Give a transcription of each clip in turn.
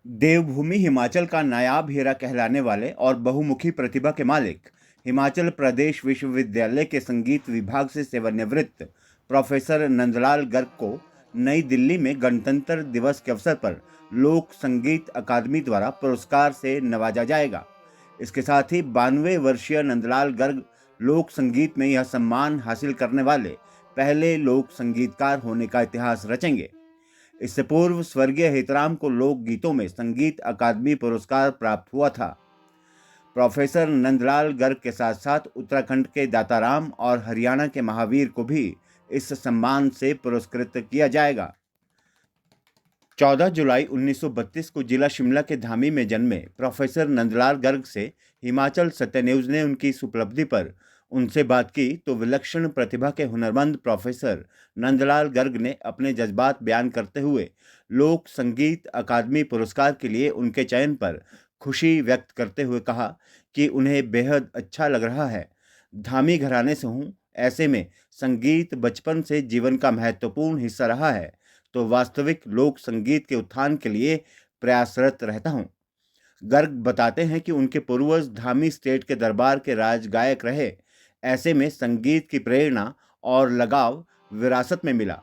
देवभूमि हिमाचल का नायाब हीरा कहलाने वाले और बहुमुखी प्रतिभा के मालिक हिमाचल प्रदेश विश्वविद्यालय के संगीत विभाग से सेवानिवृत्त प्रोफेसर नंदलाल गर्ग को नई दिल्ली में गणतंत्र दिवस के अवसर पर लोक संगीत अकादमी द्वारा पुरस्कार से नवाजा जाएगा। इसके साथ ही 92 वर्षीय नंदलाल गर्ग लोक संगीत में यह सम्मान हासिल करने वाले पहले लोक संगीतकार होने का इतिहास रचेंगे। इससे पूर्व स्वर्गीय हितराम को लोक गीतों में संगीत अकादमी पुरस्कार प्राप्त हुआ था। प्रोफेसर नंदलाल गर्ग के साथ साथ उत्तराखंड के दाताराम और हरियाणा के महावीर को भी इस सम्मान से पुरस्कृत किया जाएगा। 14 जुलाई 1932 को जिला शिमला के धामी में जन्मे प्रोफेसर नंदलाल गर्ग से हिमाचल सत्य न्यूज़ ने उनकी इस उपलब्धि पर उनसे बात की तो विलक्षण प्रतिभा के हुनरमंद प्रोफेसर नंदलाल गर्ग ने अपने जज्बात बयान करते हुए लोक संगीत अकादमी पुरस्कार के लिए उनके चयन पर खुशी व्यक्त करते हुए कहा कि उन्हें बेहद अच्छा लग रहा है। धामी घराने से हूँ, ऐसे में संगीत बचपन से जीवन का महत्वपूर्ण हिस्सा रहा है, तो वास्तविक लोक संगीत के उत्थान के लिए प्रयासरत रहता हूँ। गर्ग बताते हैं कि उनके पूर्वज धामी स्टेट के दरबार के राज गायक रहे। ऐसे में संगीत की प्रेरणा और लगाव विरासत में मिला।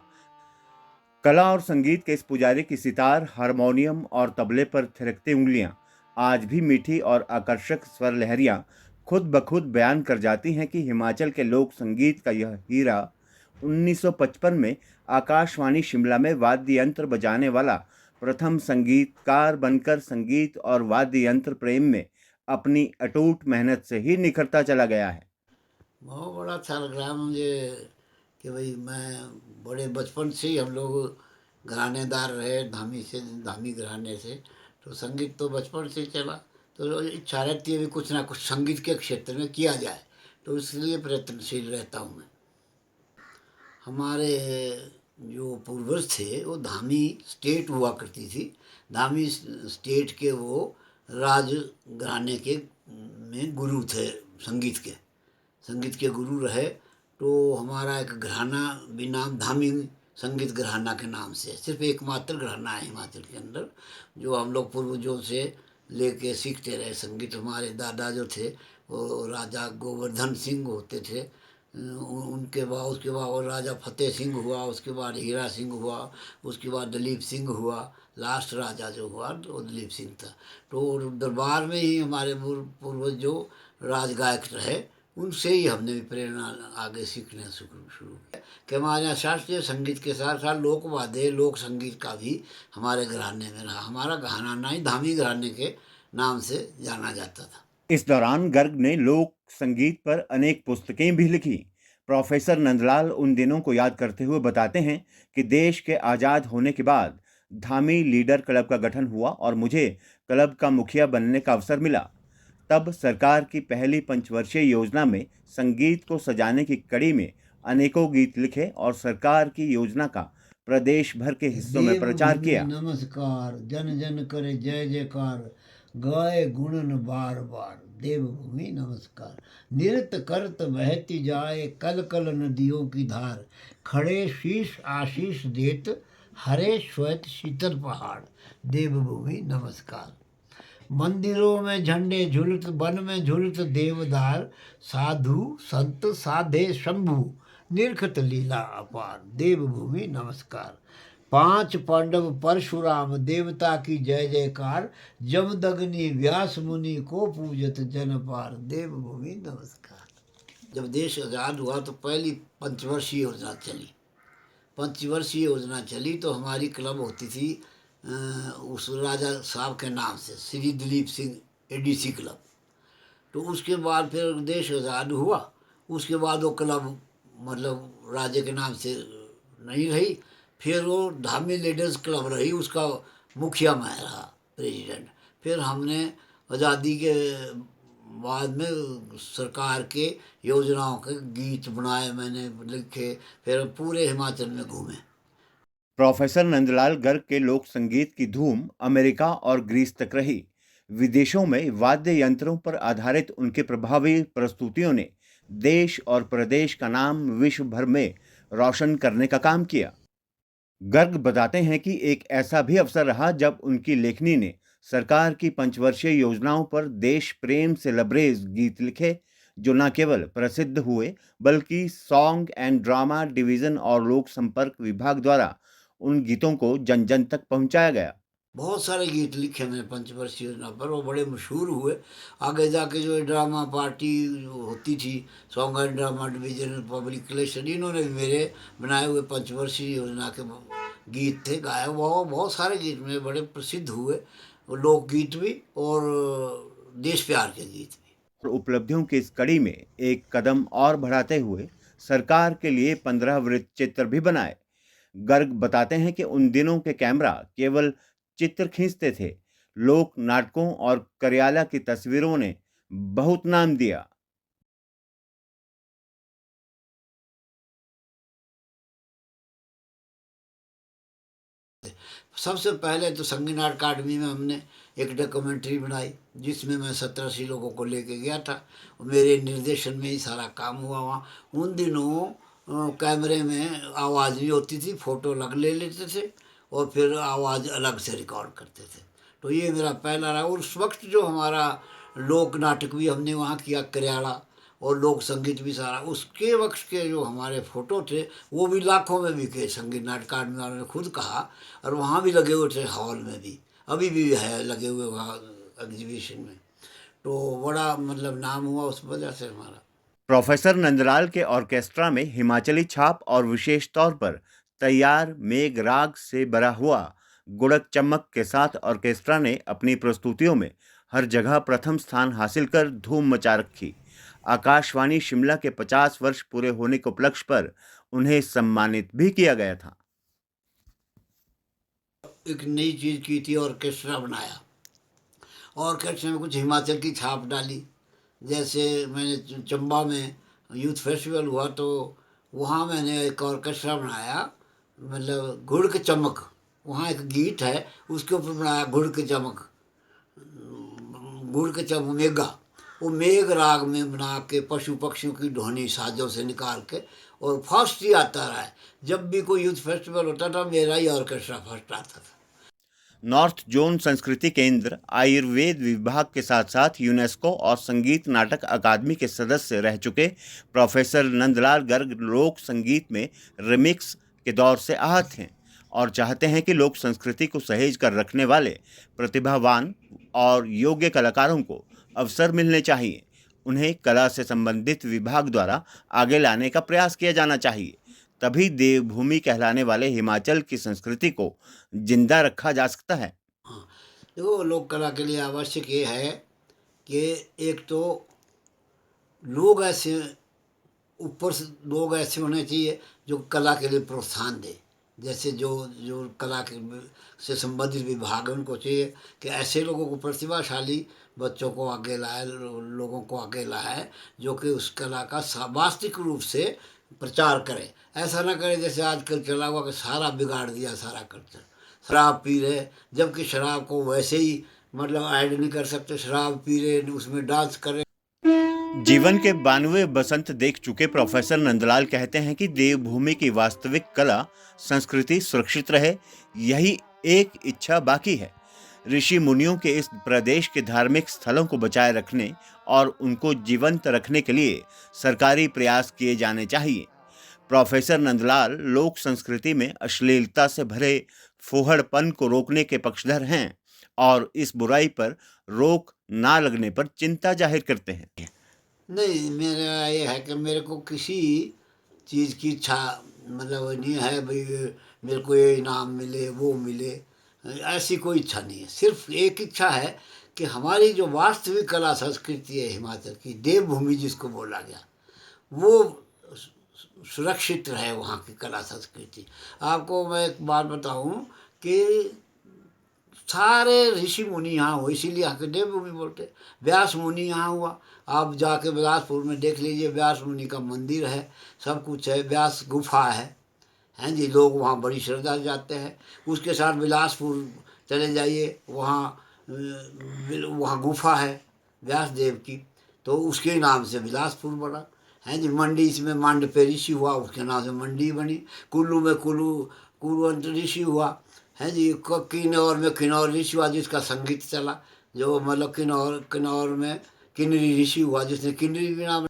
कला और संगीत के इस पुजारी की सितार, हारमोनियम और तबले पर थिरकती उंगलियां आज भी मीठी और आकर्षक स्वर लहरियां खुद ब खुद बयान कर जाती हैं कि हिमाचल के लोक संगीत का यह हीरा 1955 में आकाशवाणी शिमला में वाद्य यंत्र बजाने वाला प्रथम संगीतकार बनकर संगीत और वाद्य यंत्र प्रेम में अपनी अटूट मेहनत से ही निखरता चला गया है। बहुत बड़ा अच्छा लग रहा है मुझे कि भाई मैं बड़े बचपन से ही हम लोग घरानेदार रहे धामी घराने से, तो संगीत तो बचपन से ही चला। तो इच्छा रहती है भी कुछ ना कुछ संगीत के क्षेत्र में किया जाए, तो इसलिए प्रयत्नशील रहता हूँ मैं। हमारे जो पूर्वज थे वो धामी स्टेट हुआ करती थी। धामी स्टेट के वो राज घराने के में गुरु थे, संगीत के गुरु रहे। तो हमारा एक घराना भी नाम धामी संगीत घराना के नाम से, सिर्फ एकमात्र घराना है हिमाचल के अंदर जो हम लोग पूर्वजों से लेके सीखते रहे संगीत। हमारे दादा जो थे वो राजा गोवर्धन सिंह होते थे, उसके बाद और राजा फतेह सिंह हुआ, उसके बाद हीरा सिंह हुआ, उसके बाद दलीप सिंह हुआ, लास्ट राजा जो हुआ वो दलीप सिंह था। तो दरबार में ही हमारे पूर्वज जो राजगायक रहे उनसे ही हमने भी प्रेरणा आगे सीखना शुरू किया कि हमारे यहाँ शास्त्रीय संगीत के साथ साथ लोक वाद्य लोक संगीत का भी हमारे घराने में रहा। हमारा घराना ही धामी घराने के नाम से जाना जाता था। इस दौरान गर्ग ने लोक संगीत पर अनेक पुस्तकें भी लिखी। प्रोफेसर नंदलाल उन दिनों को याद करते हुए बताते हैं कि देश के आज़ाद होने के बाद धामी लीडर क्लब का गठन हुआ और मुझे क्लब का मुखिया बनने का अवसर मिला। तब सरकार की पहली पंचवर्षीय योजना में संगीत को सजाने की कड़ी में अनेकों गीत लिखे और सरकार की योजना का प्रदेश भर के हिस्सों में प्रचार किया। नमस्कार, जन जन करे जय जयकार, गाए गुणन बार बार। देवभूमि नमस्कार, नृत्य करत बहती जाए कल कल नदियों की धार, खड़े शीश आशीष देत हरे श्वेत शीतल पहाड़। देवभूमि नमस्कार, मंदिरों में झंडे झुलत वन में झुलत देवदार, साधु संत साधे शंभु निरखत लीला अपार। देवभूमि नमस्कार, पांच पांडव परशुराम देवता की जय जयकार, जमदग्नि व्यास मुनि को पूजत जन पार। देवभूमि नमस्कार। जब देश आज़ाद हुआ तो पहली पंचवर्षीय योजना चली। पंचवर्षीय योजना चली तो हमारी क्लब होती थी उस राजा साहब के नाम से, श्री दिलीप सिंह एडीसी क्लब। तो उसके बाद फिर देश आज़ाद हुआ, उसके बाद वो क्लब मतलब राजे के नाम से नहीं रही। फिर वो धामी लीडर्स क्लब रही, उसका मुखिया मैं रहा, प्रेसिडेंट। फिर हमने आज़ादी के बाद में सरकार के योजनाओं के गीत बनाए, मैंने लिखे, फिर पूरे हिमाचल में घूमे। प्रोफेसर नंदलाल गर्ग के लोक संगीत की धूम अमेरिका और ग्रीस तक रही। विदेशों में वाद्य यंत्रों पर आधारित उनके प्रभावी प्रस्तुतियों ने देश और प्रदेश का नाम विश्व भर में रोशन करने का काम किया। गर्ग बताते हैं कि एक ऐसा भी अवसर रहा जब उनकी लेखनी ने सरकार की पंचवर्षीय योजनाओं पर देश प्रेम से लबरेज गीत लिखे, जो न केवल प्रसिद्ध हुए बल्कि सॉन्ग एंड ड्रामा डिवीजन और लोक संपर्क विभाग द्वारा उन गीतों को जन जन तक पहुंचाया गया। बहुत सारे गीत लिखे मैंने पंचवर्षीय योजना पर, वो बड़े मशहूर हुए। आगे जाके जो ड्रामा पार्टी जो होती थी, song and drama division, public relation, इन्होंने भी मेरे बनाए हुए पंचवर्षीय योजना के गीत थे, गाए। वो बहुत सारे गीत मेरे बड़े प्रसिद्ध हुए, लोकगीत भी और देश प्यार के गीत भी। और उपलब्धियों की इस कड़ी में एक कदम और बढ़ाते हुए सरकार के लिए 15 वृत्त चित्र भी बनाए। गर्ग बताते हैं कि उन दिनों के कैमरा केवल चित्र खींचते थे, लोक नाटकों और कार्यालय की तस्वीरों ने बहुत नाम दिया। सबसे पहले तो संगीत अकादमी में हमने एक डॉक्यूमेंट्री बनाई, जिसमें मैं 17 लोगों को लेके गया था। मेरे निर्देशन में ही सारा काम हुआ वहाँ। उन दिनों कैमरे में आवाज़ नहीं होती थी, फ़ोटो अलग ले लेते थे और फिर आवाज़ अलग से रिकॉर्ड करते थे। तो ये मेरा पहला रहा। और उस वक्त जो हमारा लोक नाटक भी हमने वहाँ किया, करियाला, और लोक संगीत भी सारा, उसके वक्त के जो हमारे फ़ोटो थे वो भी लाखों में बिके, संगीत नाटक अकादमी वालों ने खुद कहा। और वहाँ भी लगे हुए थे, हॉल में भी अभी भी है लगे हुए वहाँ एग्जीबिशन में। तो बड़ा मतलब नाम हुआ उस वजह से हमारा। प्रोफेसर नंदलाल के ऑर्केस्ट्रा में हिमाचली छाप और विशेष तौर पर तैयार मेघ राग से भरा हुआ गुड़क चमक के साथ ऑर्केस्ट्रा ने अपनी प्रस्तुतियों में हर जगह प्रथम स्थान हासिल कर धूम मचा रखी। आकाशवाणी शिमला के 50 वर्ष पूरे होने के उपलक्ष्य पर उन्हें सम्मानित भी किया गया था। एक नई चीज़ की थी, ऑर्केस्ट्रा बनाया। ऑर्केस्ट्रा में कुछ हिमाचल की छाप डाली। जैसे मैंने चंबा में यूथ फेस्टिवल हुआ तो वहाँ मैंने एक ऑर्केस्ट्रा बनाया, मतलब गुड़ के चमक। वहाँ एक गीत है, उसके ऊपर बनाया गुड़ के चमक, गुड़ के चमक मेगा। वो मेघ राग में बना के पशु पक्षियों की ध्वनि साजों से निकाल के, और फर्स्ट ही आता रहा है। जब भी कोई यूथ फेस्टिवल होता था मेरा ही ऑर्केस्ट्रा फर्स्ट आता था। नॉर्थ जोन संस्कृति केंद्र आयुर्वेद विभाग के साथ साथ यूनेस्को और संगीत नाटक अकादमी के सदस्य रह चुके प्रोफेसर नंदलाल गर्ग लोक संगीत में रिमिक्स के दौर से आहत हैं और चाहते हैं कि लोक संस्कृति को सहेज कर रखने वाले प्रतिभावान और योग्य कलाकारों को अवसर मिलने चाहिए। उन्हें कला से संबंधित विभाग द्वारा आगे लाने का प्रयास किया जाना चाहिए। तभी देवभूमि कहलाने वाले हिमाचल की संस्कृति को जिंदा रखा जा सकता है। हाँ, देखो लोक कला के लिए आवश्यक ये है कि एक तो लोग ऐसे, ऊपर से लोग ऐसे होने चाहिए जो कला के लिए प्रोत्साहन दे। जैसे जो जो कला के से संबंधित विभाग है उनको चाहिए कि ऐसे लोगों को, प्रतिभाशाली बच्चों को आगे लाए, लोगों को आगे लाए, जो कि उस कला का वास्तविक रूप से प्रचार करे। ऐसा ना करे जैसे आजकल चला हुआ कि सारा बिगाड़ दिया सारा कल्चर। शराब पी रहे, जबकि शराब को वैसे ही मतलब ऐड नहीं कर सकते। शराब पी रहे, उसमें डांस कर रहे। जीवन के 92वें बसंत देख चुके प्रोफेसर नंदलाल कहते हैं कि देवभूमि की वास्तविक कला संस्कृति सुरक्षित रहे, यही एक इच्छा बाकी है। ऋषि मुनियों के इस प्रदेश के धार्मिक स्थलों को बचाए रखने और उनको जीवंत रखने के लिए सरकारी प्रयास किए जाने चाहिए। प्रोफेसर नंदलाल लोक संस्कृति में अश्लीलता से भरे फूहड़पन को रोकने के पक्षधर हैं और इस बुराई पर रोक ना लगने पर चिंता जाहिर करते हैं। नहीं, मेरा ये है कि मेरे को किसी चीज़ की इच्छा मतलब नहीं है भाई मेरे को ये इनाम मिले वो मिले, ऐसी कोई इच्छा नहीं है। सिर्फ एक इच्छा है कि हमारी जो वास्तविक कला संस्कृति है हिमाचल की, देवभूमि जिसको बोला गया, वो सुरक्षित रहे, वहाँ की कला संस्कृति। आपको मैं एक बात बताऊं कि सारे ऋषि मुनि यहाँ हुए, इसीलिए यहाँ के देवभूमि बोलते। व्यास मुनि यहाँ हुआ। आप जाके बिलासपुर में देख लीजिए, व्यास मुनि का मंदिर है, सब कुछ है, व्यास गुफा है, हैं जी। लोग वहाँ बड़ी श्रद्धा से जाते हैं। उसके साथ बिलासपुर चले जाइए, वहाँ गुफा है व्यास देव की, तो उसके नाम से बिलासपुर बना, हैं जी। मंडी, इसमें मंड पे ऋषि हुआ, उसके नाम से मंडी बनी। कुल्लू में कुल्लू कुरवंत ऋषि हुआ है जी, किन्नौर में किन्नौर ऋषि हुआ जिसका संगीत चला, जो मतलब किन्नौर में किन्नरी ऋषि हुआ जिसने किन्नरी भी नाम।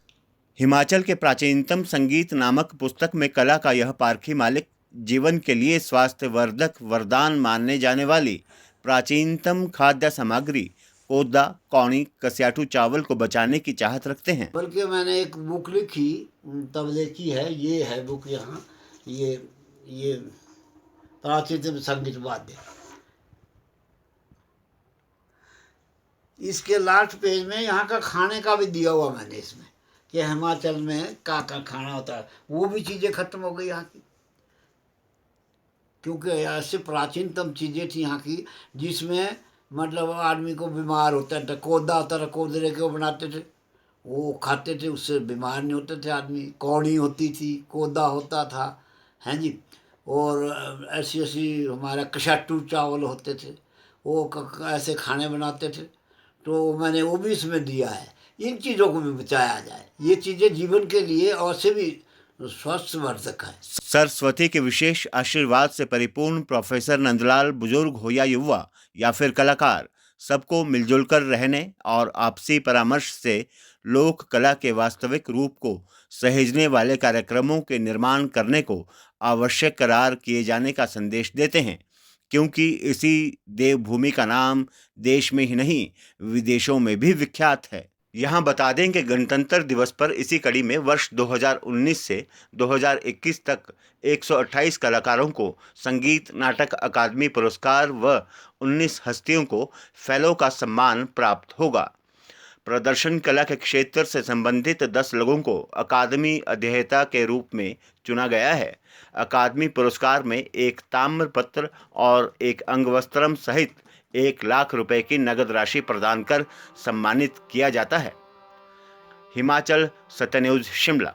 हिमाचल के प्राचीनतम संगीत नामक पुस्तक में कला का यह पारखी मालिक जीवन के लिए स्वास्थ्यवर्धक वरदान मानने जाने वाली प्राचीनतम खाद्य सामग्री कोदा, कौड़ी, कस्याटू चावल को बचाने की चाहत रखते हैं। बल्कि मैंने एक बुक लिखी तबले की है, ये है बुक यहाँ, ये प्राचीनतम संगीत वाद्य। इसके लास्ट पेज में यहाँ का खाने का भी दिया हुआ मैंने इसमें, कि हिमाचल में का खाना होता है। वो भी चीज़ें खत्म हो गई यहाँ की, क्योंकि ऐसे प्राचीनतम चीज़ें थी यहाँ की जिसमें मतलब आदमी को बीमार होता था। कोदा होता था, कोदरे के वो बनाते थे, वो खाते थे, उससे बीमार नहीं होते थे आदमी। कौड़ी होती थी, कोदा होता था, हैं जी। और ऐसी ऐसी हमारा कशाटू चावल होते थे, वो ऐसे खाने बनाते थे। तो मैंने वो भी इसमें दिया है, इन चीज़ों को भी बचाया जाए। ये चीज़ें जीवन के लिए और से भी स्वास्थ्यवर्धक है। सरस्वती के विशेष आशीर्वाद से परिपूर्ण प्रोफेसर नंदलाल बुजुर्ग हो या युवा या फिर कलाकार, सबको मिलजुल कर रहने और आपसी परामर्श से लोक कला के वास्तविक रूप को सहेजने वाले कार्यक्रमों के निर्माण करने को आवश्यक करार किए जाने का संदेश देते हैं, क्योंकि इसी देवभूमि का नाम देश में ही नहीं विदेशों में भी विख्यात है। यहाँ बता दें कि गणतंत्र दिवस पर इसी कड़ी में वर्ष 2019 से 2021 तक 128 कलाकारों को संगीत नाटक अकादमी पुरस्कार व 19 हस्तियों को फेलो का सम्मान प्राप्त होगा। प्रदर्शन कला के क्षेत्र से संबंधित 10 लोगों को अकादमी अध्येता के रूप में चुना गया है। अकादमी पुरस्कार में एक ताम्र पत्र और एक अंगवस्त्रम सहित 1 लाख रुपए की नगद राशि प्रदान कर सम्मानित किया जाता है। हिमाचल सत्य न्यूज़ शिमला।